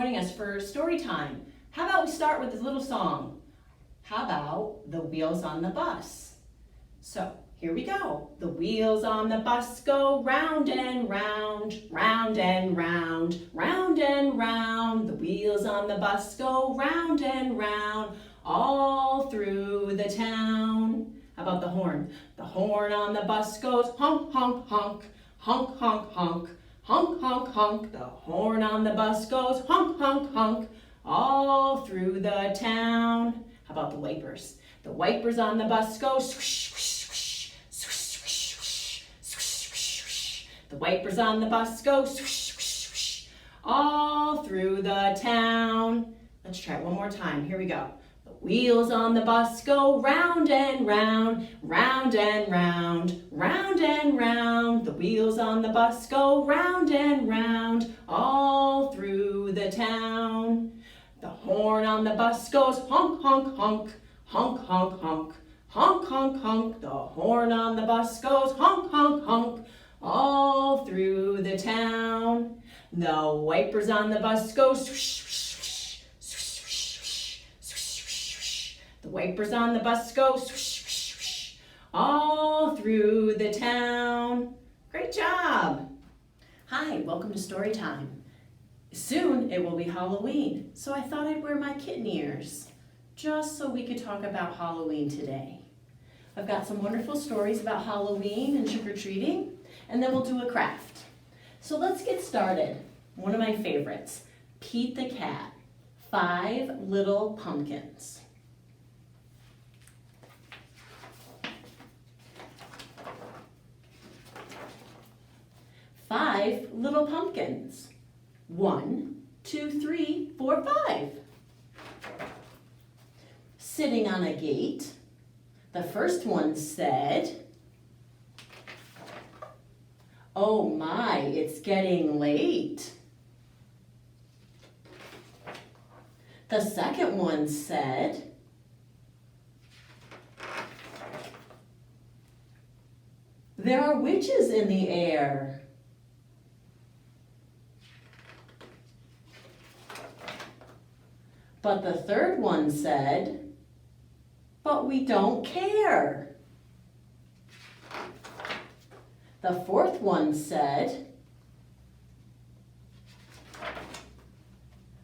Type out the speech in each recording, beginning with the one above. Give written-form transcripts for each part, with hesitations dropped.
joining us for story time. How about we start with this little song? How about the wheels on the bus? So here we go. The wheels on the bus go round and round, round and round, round and round. The wheels on the bus go round and round, all through the town. How about the horn? The horn on the bus goes honk, honk, honk, honk, honk, honk, honk, honk, honk. The horn on the bus goes honk, honk, honk, all through the town. How about the wipers? The wipers on the bus go swish, swish, swish, swish, swish, swish, swish, swish. The wipers on the bus go swish, swish, swish, all through the town. Let's try it one more time. Here we go. The wheels on the bus go round and round, round and round, round and round. The wheels on the bus go round and round, all through the town. The horn on the bus goes honk, honk, honk, honk, honk, honk, honk, honk, honk. The horn on the bus goes honk, honk, honk, all through the town. The wipers on the bus go swish, swish, swish, swish, swish, swish, swish, swish. The wipers on the bus go swish, swish, swish, all through the town. Great job. Hi, welcome to Storytime. Soon it will be Halloween, so I thought I'd wear my kitten ears, just so we could talk about Halloween today. I've got some wonderful stories about Halloween and trick-or-treating, and then we'll do a craft. So let's get started. One of my favorites, Pete the Cat, 5 Little Pumpkins. Five little pumpkins. 1, 2, 3, 4, 5. Sitting on a gate, the first one said, "Oh my, it's getting late." The second one said, "There are witches in the air." But the third one said, "But we don't care." The fourth one said,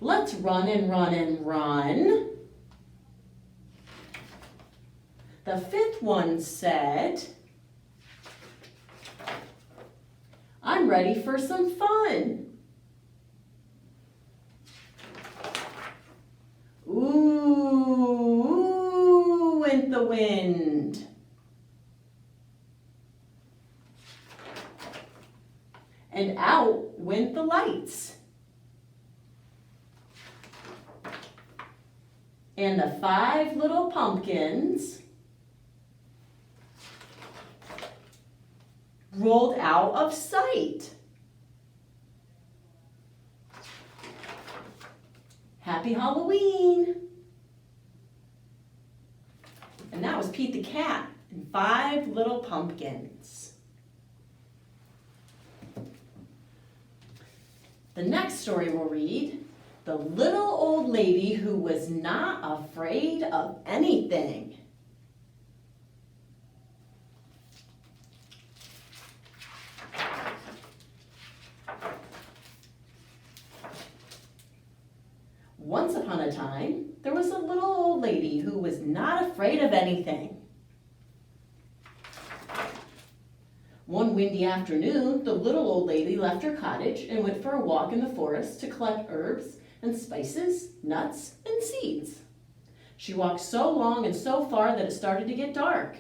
"Let's run and run and run." The fifth one said, "I'm ready for some fun." Ooh, went the wind. And out went the lights. And the 5 little pumpkins rolled out of sight. Happy Halloween! And that was Pete the Cat and 5 Little Pumpkins. The next story we'll read, The Little Old Lady Who Was Not Afraid of Anything. Once upon a time, there was a little old lady who was not afraid of anything. One windy afternoon, the little old lady left her cottage and went for a walk in the forest to collect herbs and spices, nuts, and seeds. She walked so long and so far that it started to get dark.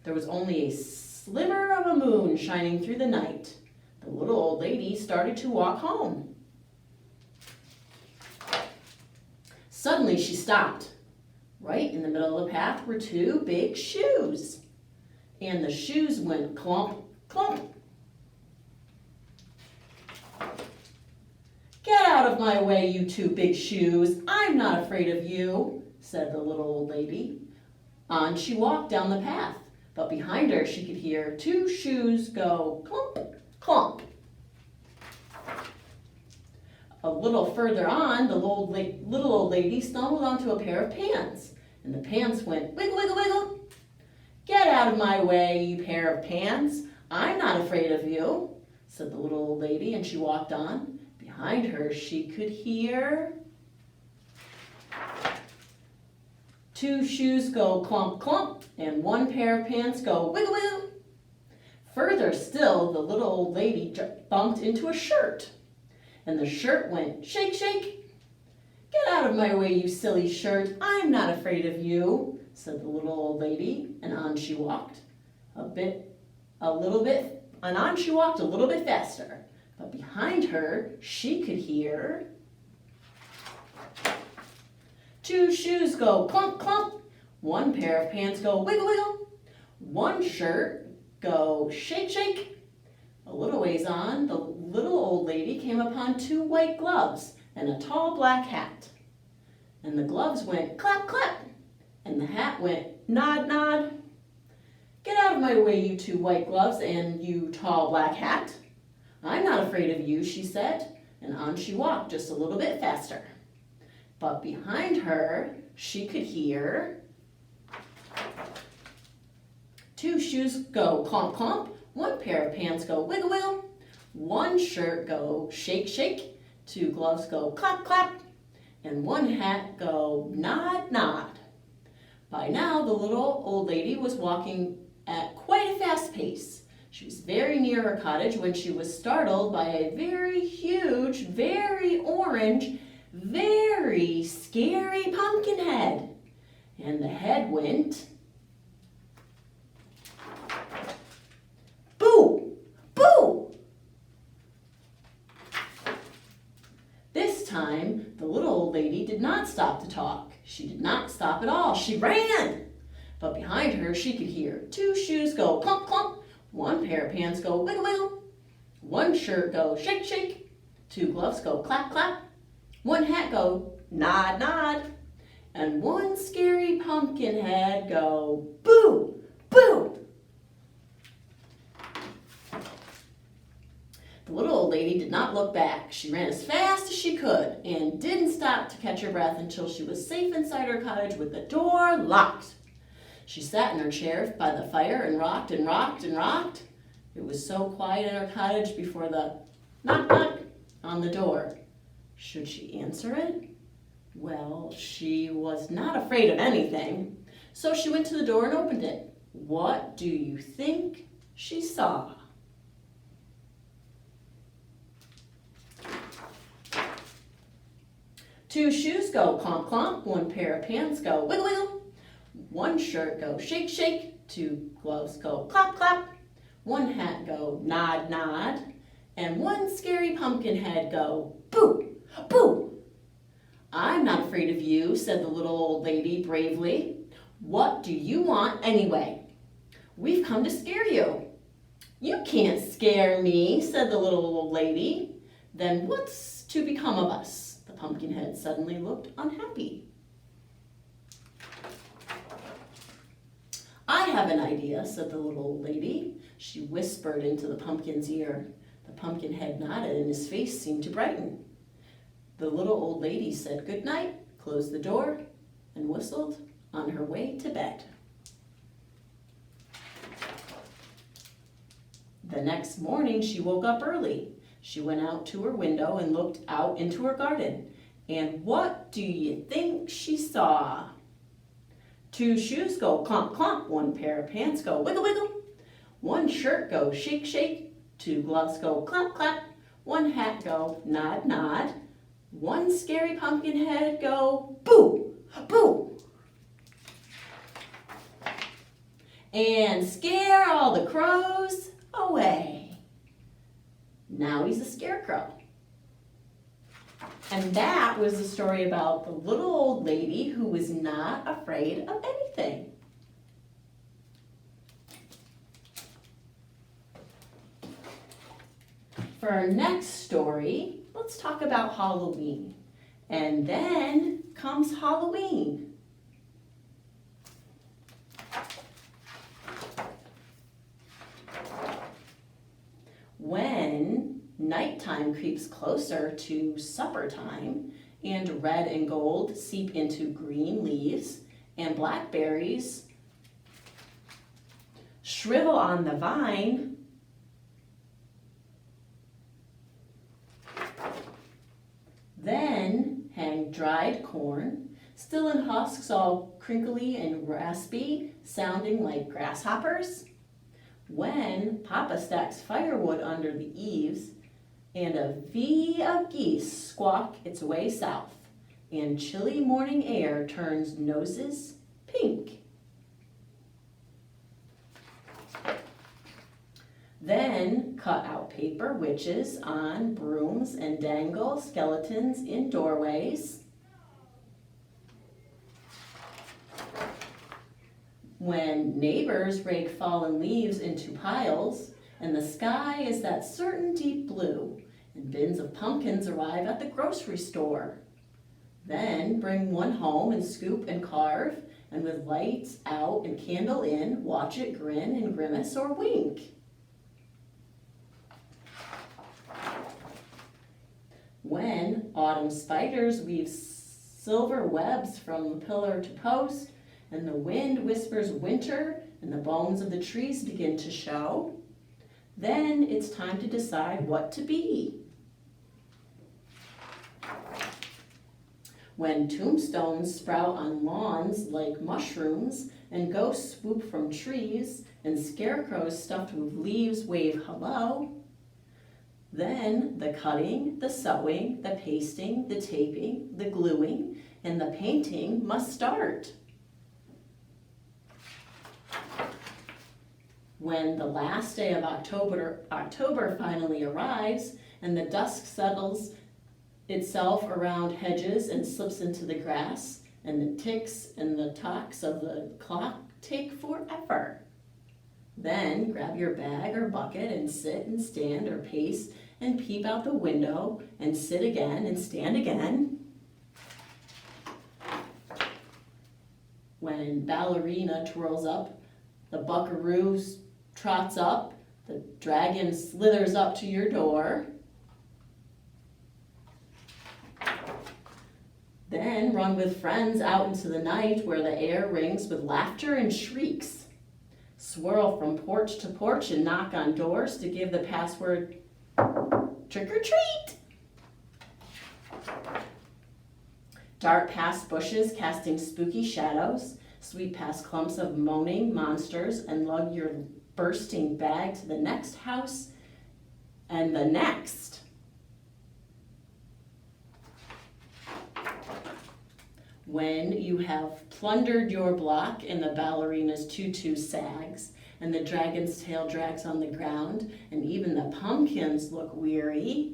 There was only a sliver of a moon shining through the night. The little old lady started to walk home. Suddenly she stopped. Right in the middle of the path were 2 big shoes. And the shoes went clomp, clomp. "Get out of my way, you 2 big shoes. I'm not afraid of you," said the little old lady. On she walked down the path, but behind her she could hear 2 shoes go clomp, clomp. A little further on, the little old lady stumbled onto a pair of pants, and the pants went wiggle, wiggle, wiggle. Get out of my way, you pair of pants. I'm not afraid of you, said the little old lady, and she walked on. Behind her, she could hear two shoes go clump, clump, and one pair of pants go wiggle, wiggle. Further still, the little old lady bumped into a shirt, and the shirt went shake, shake. Get out of my way, you silly shirt. I'm not afraid of you, said the little old lady, and on she walked a little bit faster. But behind her, she could hear two shoes go clump, clump. One pair of pants go wiggle, wiggle. One shirt go shake, shake. A little ways on, the little old lady came upon two white gloves and a tall black hat. And the gloves went clap, clap, and the hat went nod, nod. Get out of my way, you two white gloves and you tall black hat. I'm not afraid of you, she said, and on she walked just a little bit faster. But behind her, she could hear two shoes go clomp, clomp. One pair of pants go wiggle, wiggle. One shirt go shake, shake. Two gloves go clap, clap. And one hat go nod, nod. By now, the little old lady was walking at quite a fast pace. She was very near her cottage when she was startled by a very huge, very orange, very scary pumpkin head. And the head went boo, boo. This time, the little old lady did not stop to talk. She did not stop at all. She ran. But behind her, she could hear two shoes go clump, clump. One pair of pants go wiggle, wiggle. One shirt go shake, shake. Two gloves go clap, clap. One hat go nod, nod. And one scary pumpkin head go boo, boo. The little old lady did not look back. She ran as fast as she could and didn't stop to catch her breath until she was safe inside her cottage with the door locked. She sat in her chair by the fire and rocked and rocked and rocked. It was so quiet in her cottage before the knock, knock on the door. Should she answer it? Well, she was not afraid of anything, so she went to the door and opened it. What do you think she saw? Two shoes go clomp, clomp. One pair of pants go wiggle, wiggle. One shirt go shake, shake. Two gloves go clap, clap. One hat go nod, nod. And one scary pumpkin head go boo, boo. I'm not afraid of you, said the little old lady bravely. What do you want anyway? We've come to scare you. You can't scare me, said the little old lady. Then what's to become of us? The pumpkin head suddenly looked unhappy. I have an idea, said the little old lady. She whispered into the pumpkin's ear. The pumpkin head nodded and his face seemed to brighten. The little old lady said good night, closed the door, and whistled on her way to bed. The next morning she woke up early. She went out to her window and looked out into her garden. And what do you think she saw? Two shoes go clomp, clomp. One pair of pants go wiggle, wiggle. One shirt go shake, shake. Two gloves go clap, clap. One hat go nod, nod. One scary pumpkin head go boo, boo. And scare all the crows away. Now he's a scarecrow. And that was the story about the little old lady who was not afraid of anything. For our next story, let's talk about Halloween. And then comes Halloween. When Nighttime creeps closer to supper time, and red and gold seep into green leaves, and blackberries shrivel on the vine. Then hang dried corn, still in husks, all crinkly and raspy, sounding like grasshoppers. When Papa stacks firewood under the eaves, and a V of geese squawk its way south, and chilly morning air turns noses pink. Then cut out paper witches on brooms and dangle skeletons in doorways. When neighbors rake fallen leaves into piles, and the sky is that certain deep blue, and bins of pumpkins arrive at the grocery store. Then bring one home and scoop and carve, and with lights out and candle in, watch it grin and grimace or wink. When autumn spiders weave silver webs from pillar to post, and the wind whispers winter, and the bones of the trees begin to show, then it's time to decide what to be. When tombstones sprout on lawns like mushrooms, and ghosts swoop from trees, and scarecrows stuffed with leaves wave hello, then the cutting, the sewing, the pasting, the taping, the gluing, and the painting must start. When the last day of October finally arrives, and the dusk settles itself around hedges and slips into the grass, and the ticks and the tocks of the clock take forever. Then grab your bag or bucket and sit and stand or pace and peep out the window and sit again and stand again. When ballerina twirls up, the buckaroo trots up, the dragon slithers up to your door. Then run with friends out into the night where the air rings with laughter and shrieks. Swirl from porch to porch and knock on doors to give the password, trick or treat. Dart past bushes casting spooky shadows, sweep past clumps of moaning monsters, and lug your bursting bag to the next house and the next. When you have plundered your block and the ballerina's tutu sags, and the dragon's tail drags on the ground, and even the pumpkins look weary,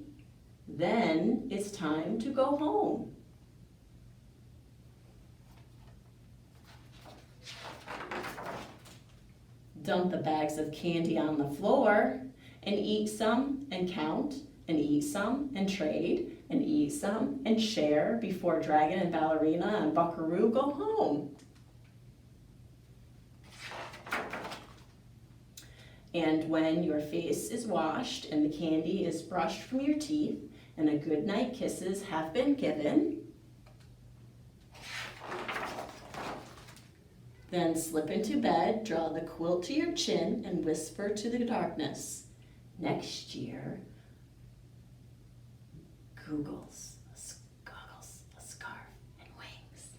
then it's time to go home. Dump the bags of candy on the floor, and eat some and count, and eat some and trade, and eat some and share before dragon and ballerina and buckaroo go home. And when your face is washed and the candy is brushed from your teeth and a good night kisses have been given, then slip into bed, draw the quilt to your chin, and whisper to the darkness, next year, googles, goggles, a scarf, and wings.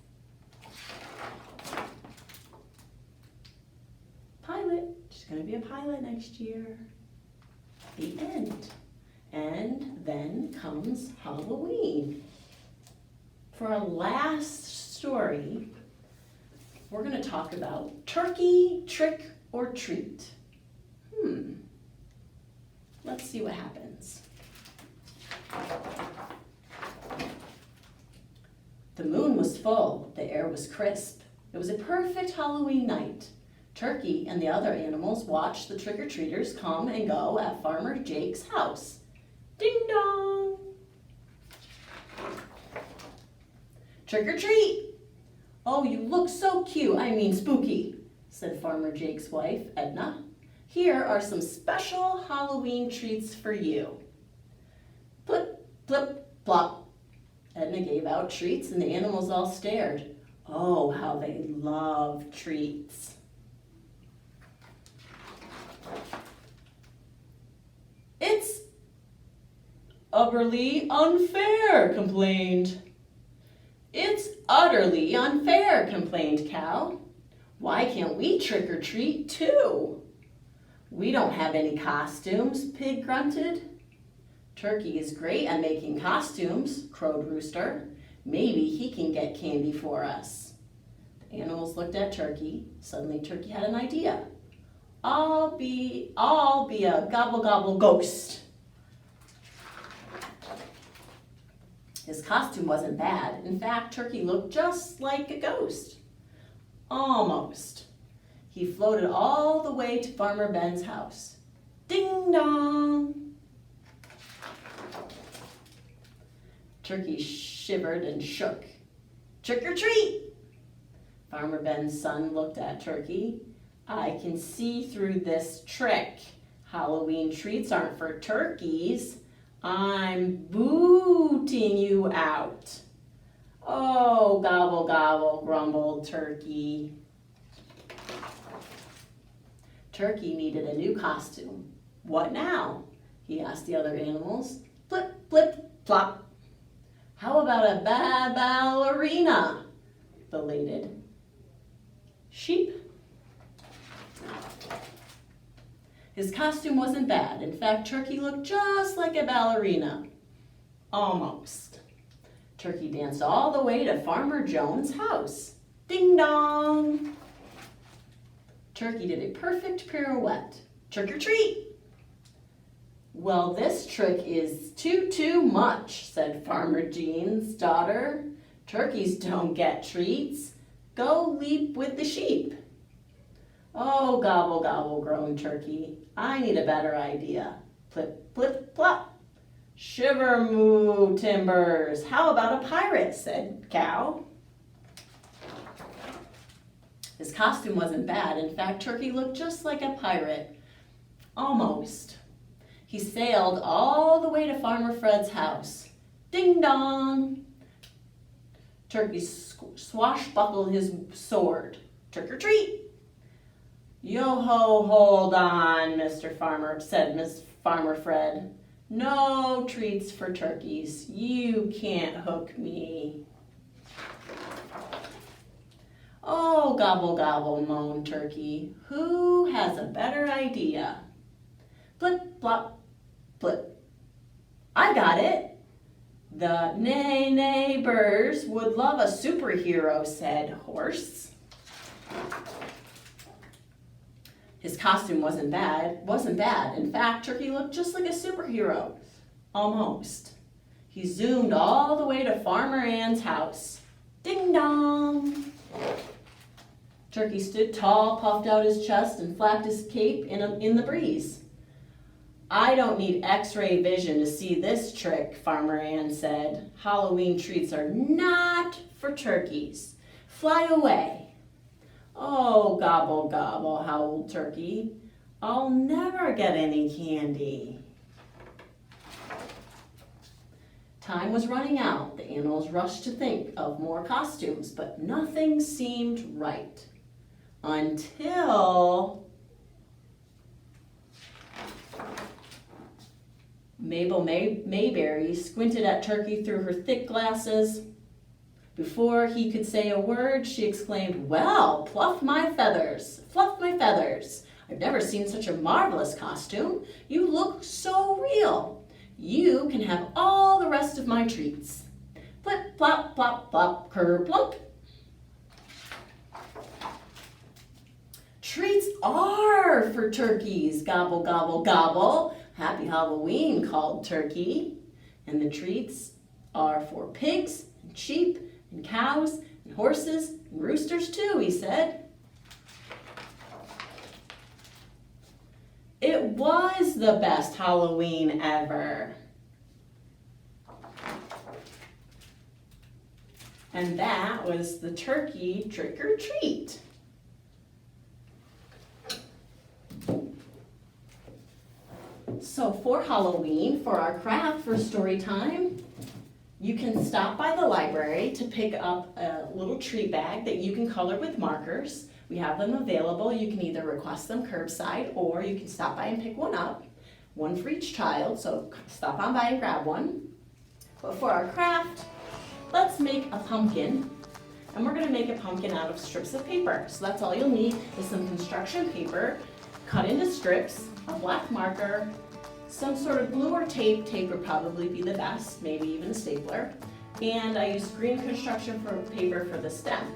Pilot, she's gonna be a pilot next year. The end. And then comes Halloween. For our last story, we're gonna talk about turkey, trick, or treat. Let's see what happens. The moon was full, the air was crisp. It was a perfect Halloween night. Turkey and the other animals watched the trick-or-treaters come and go at Farmer Jake's house. Ding dong! Trick or treat! Oh, you look so cute, I mean spooky, said Farmer Jake's wife, Edna. Here are some special Halloween treats for you. flip, plop. Edna gave out treats and the animals all stared. Oh, how they love treats. It's utterly unfair, complained. It's utterly unfair, complained Cow. Why can't we trick or treat too? We don't have any costumes, Pig grunted. Turkey is great at making costumes, crowed Rooster. Maybe he can get candy for us. The animals looked at Turkey. Suddenly Turkey had an idea. I'll be a gobble gobble ghost. His costume wasn't bad. In fact, Turkey looked just like a ghost. Almost. He floated all the way to Farmer Ben's house. Ding dong! Turkey shivered and shook. Trick or treat! Farmer Ben's son looked at Turkey. I can see through this trick. Halloween treats aren't for turkeys. I'm booting you out. Oh, gobble, gobble, grumbled Turkey. Turkey needed a new costume. What now? He asked the other animals. Flip, flip, flop. How about a ballerina? Belated sheep. His costume wasn't bad. In fact, Turkey looked just like a ballerina. Almost. Turkey danced all the way to Farmer Jones' house. Ding dong! Turkey did a perfect pirouette. Trick or treat! Well, this trick is too much, said Farmer Jean's daughter. Turkeys don't get treats. Go leap with the sheep. Oh, gobble, gobble, groaned Turkey. I need a better idea. Flip, flip, flop. Shiver, moo, timbers. How about a pirate, said Cow. His costume wasn't bad. In fact, Turkey looked just like a pirate. Almost. He sailed all the way to Farmer Fred's house. Ding dong! Turkey swashbuckled his sword. Trick or treat! Yo-ho, hold on, Mr. Farmer, said Miss Farmer Fred. No treats for turkeys. You can't hook me. Oh, gobble, gobble, moaned Turkey. Who has a better idea? Flip, flop, flip. I got it. The neighbors would love a superhero, said Horse. His costume wasn't bad. In fact, Turkey looked just like a superhero. Almost. He zoomed all the way to Farmer Ann's house. Ding dong! Turkey stood tall, puffed out his chest, and flapped his cape in the breeze. I don't need X-ray vision to see this trick, Farmer Ann said. Halloween treats are not for turkeys. Fly away. Oh, gobble, gobble, howled Turkey. I'll never get any candy. Time was running out. The animals rushed to think of more costumes, but nothing seemed right. Until Mabel Mayberry squinted at Turkey through her thick glasses. Before he could say a word, she exclaimed, Well, fluff my feathers, fluff my feathers. I've never seen such a marvelous costume. You look so real. You can have all the rest of my treats. Flip, flop, flop, flop, curr, plump. Treats are for turkeys, gobble, gobble, gobble. Happy Halloween, called Turkey. And the treats are for pigs and sheep and cows and horses and roosters too, he said. It was the best Halloween ever. And that was the turkey trick or treat. So for Halloween, for our craft for story time, you can stop by the library to pick up a little treat bag that you can color with markers. We have them available. You can either request them curbside or you can stop by and pick one up. One for each child, so stop on by and grab one. But for our craft, let's make a pumpkin. And we're gonna make a pumpkin out of strips of paper. So that's all you'll need is some construction paper cut into strips, a black marker, some sort of glue or tape. Tape would probably be the best, maybe even a stapler. And I used green construction paper for the stem.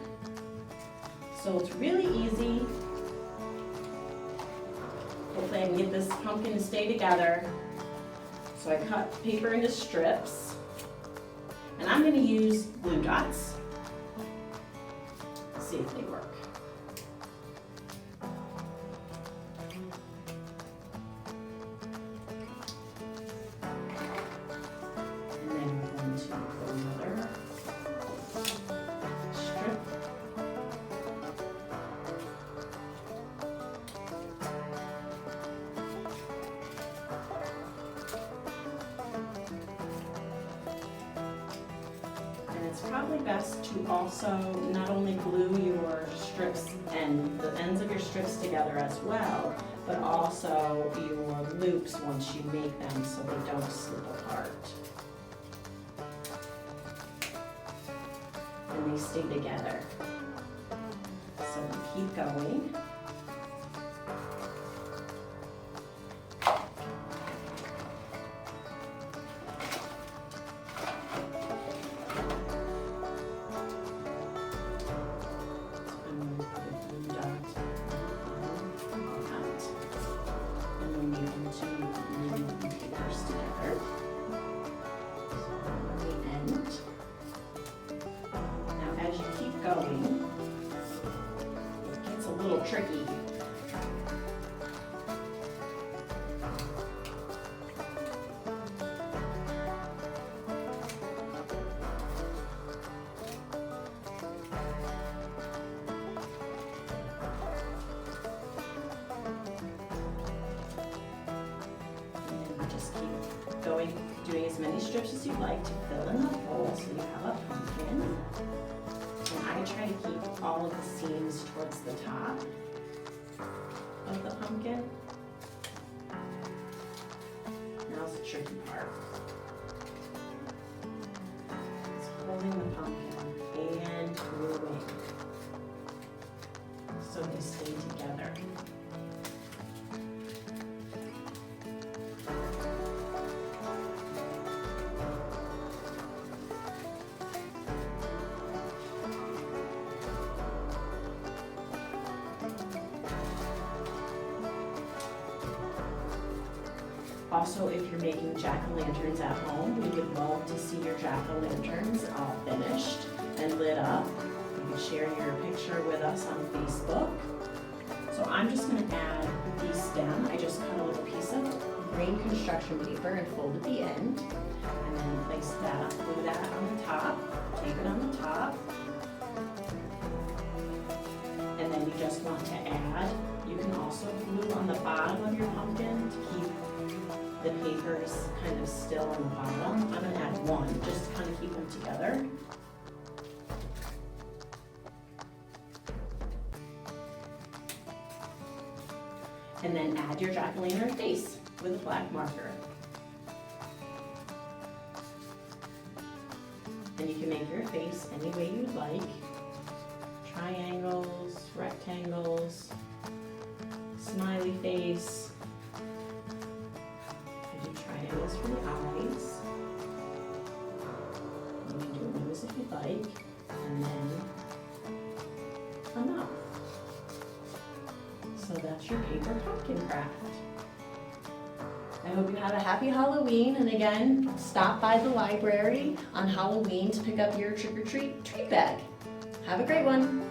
So it's really easy. Hopefully I can get this pumpkin to stay together. So I cut paper into strips. And I'm gonna use glue dots. See if they work. And then we're going to put another strip. And it's probably best to also not only glue your strips and the ends of your strips together as well, but also your loops once you make them so they don't slip apart. And they stay together. So we keep going. Going. It gets a little tricky. And just keep going, doing as many strips as you'd like to fill in the hole so you have a pumpkin. And I try to keep all of the seams towards the top of the pumpkin. Now's the tricky part. It's holding the pumpkin and gluing so they stay together. Also, if you're making jack-o'-lanterns at home, we would love to see your jack-o'-lanterns all finished and lit up. You can share your picture with us on Facebook. So I'm just going to add the stem. I just cut a little piece of green construction paper and folded the end. And then place that, glue that on the top, tape it on the top. And then you just want to add, you can also glue on the bottom of your pumpkin to keep the papers kind of still on the bottom. I'm going to add one just to kind of keep them together. And then add your jack-o'-lantern face with a black marker. And you can make your face any way you'd like. Triangles, rectangles, smiley face. Triangles for the eyes. You can do a nose if you'd like, and then a mouth. So that's your paper pumpkin craft. I hope you have a happy Halloween, and again, stop by the library on Halloween to pick up your trick-or-treat treat bag. Have a great one.